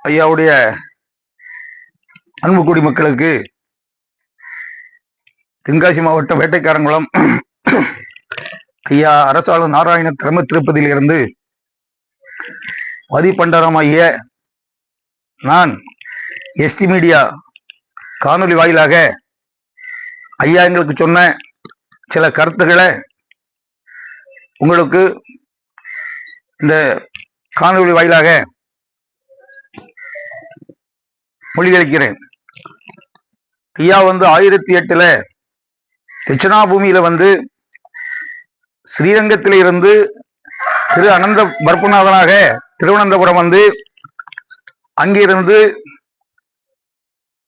ஐயாவுடைய அன்பு குடிமக்களுக்கு தென்காசி மாவட்டம் வேட்டைக்காரங்குளம் ஐயா அரசாளர் நாராயண கிரம திருப்பதியில் இருந்து பதிப்பண்டரம் ஐய நான் எஸ்டி மீடியா காணொலி வாயிலாக ஐயா எங்களுக்கு சொன்ன சில கருத்துக்களை உங்களுக்கு இந்த காணொலி வாயிலாக மொழியளிக்கிறேன். ஐயா 1008 தட்சிணாபூமியில ஸ்ரீரங்கத்தில இருந்து திரு அனந்த பற்பநாதனாக திருவனந்தபுரம் அங்கிருந்து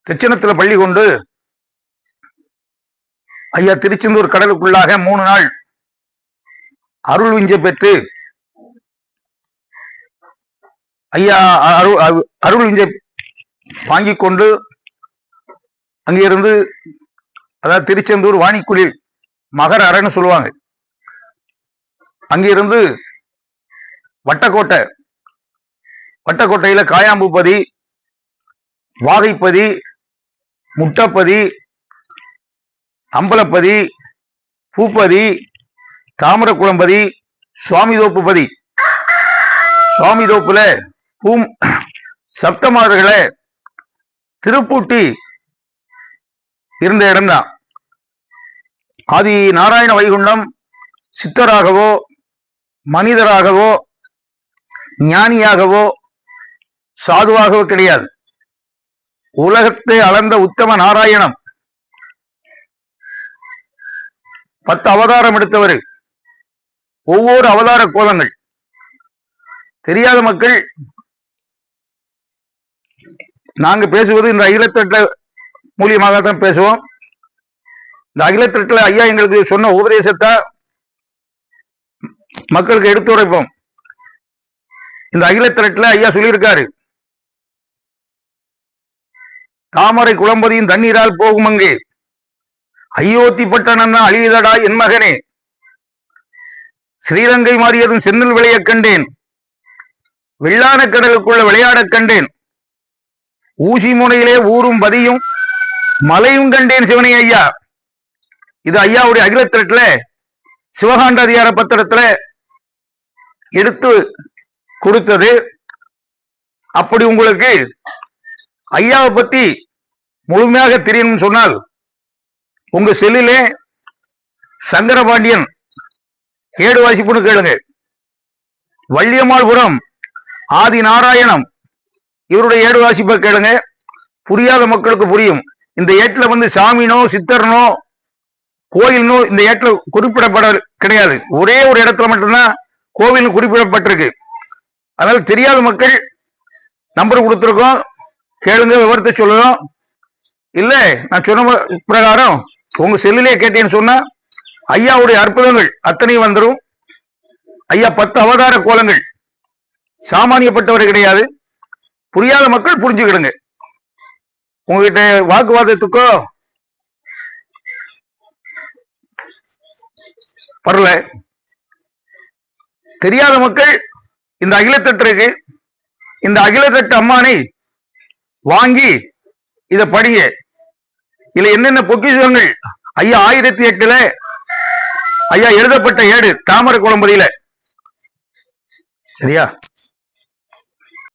தட்சிணத்துல பள்ளி கொண்டு ஐயா திருச்செந்தூர் கடலுக்குள்ளாக 3 நாள் அருள் விஞ்ச பெற்று ஐயா அருள் விஞ்ச வாங்கிக் கொண்டு அங்கிருந்து அதாவது திருச்செந்தூர் வாணிக்குளிர் மகர அரண் சொல்லுவாங்க. அங்கிருந்து வட்டக்கோட்டையில காயாம்பூப்பதி, வாகைப்பதி, முட்டப்பதி, அம்பலப்பதி, பூப்பதி, தாமரக்குளம்பதி, சுவாமிதோப்புப்பதி. சுவாமிதோப்புல சப்தமார்களை திருப்பூட்டி இருந்த இடம்தான். ஆதி நாராயண வைகுண்டம் சித்தராகவோ மனிதராகவோ ஞானியாகவோ சாதுவாகவோ கிடையாது. உலகத்தை அளந்த உத்தம நாராயணம் 10 அவதாரம் எடுத்தவர். ஒவ்வொரு அவதார கோலங்கள் தெரியாத மக்கள் நாங்க பேசுவது இந்த அகிலத்தட்ட மூலியமாக தான் பேசுவோம். இந்த அகிலத்தட்டில் ஐயா எங்களுக்கு சொன்ன உபதேசத்தை மக்களுக்கு எடுத்து உரைப்போம். இந்த அகிலத்தட்டில் ஐயா சொல்லியிருக்காரு, தாமரை குளம்பதியின் தண்ணீரால் போகும் அங்கே ஐயோத்தி பட்டணம் அழியதடா என் மகனே, ஸ்ரீரங்கை மாறியதும் செந்தில் விளைய கண்டேன், வெள்ளான கடலுக்குள்ள விளையாடக் கண்டேன், ஊசி முனையிலே ஊரும் பதியும் மலையும் கண்டேன் சிவனை ஐயா. இது ஐயாவுடைய அகிலத்திரட்டுல சிவகாண்ட அதிகார பத்திரத்துல எடுத்து கொடுத்தது. அப்படி உங்களுக்கு ஐயாவை பத்தி முழுமையாக தெரியணும்னு சொன்னால் உங்க செல்லிலே சங்கரபாண்டியன் ஏடு வாசிப்புன்னு கேளுங்க. வள்ளியம்மாள்புரம் ஆதி நாராயணம் இவருடைய ஏடு வாசிப்பை கேளுங்க. புரியாத மக்களுக்கு புரியும். இந்த ஏட்டில் சாமினோ சித்தர்னோ கோயில்னோ இந்த ஏட்டில் குறிப்பிடப்பட கிடையாது. ஒரே ஒரு இடத்துல மட்டும்தான் கோவில் குறிப்பிடப்பட்டிருக்கு. அதனால தெரியாத மக்கள் நம்பர் கொடுத்துருக்கோம், கேளுங்க, விவரத்தை சொல்லணும். இல்ல நான் சொன்ன பிரகாரம் உங்க செல்லிலே கேட்டேன்னு சொன்னா ஐயாவுடைய அற்புதங்கள் அத்தனையும் வந்துடும். ஐயா 10 அவதார கோலங்கள், சாமானியப்பட்டவர் கிடையாது. புரியாத மக்கள் புரிஞ்சுக்கிடுங்க. உங்ககிட்ட வாக்குவாதத்துக்கோ வரல. தெரியாத மக்கள் இந்த அகிலத்தட்டு இருக்கு, இந்த அகிலத்தட்டு அம்மானை வாங்கி இத படிங்க. இதுல என்னென்ன பொக்கிஷங்கள் ஐயா 1008 ஐயா எழுதப்பட்ட ஏடு தாமரை குளம்பதியில. சரியா?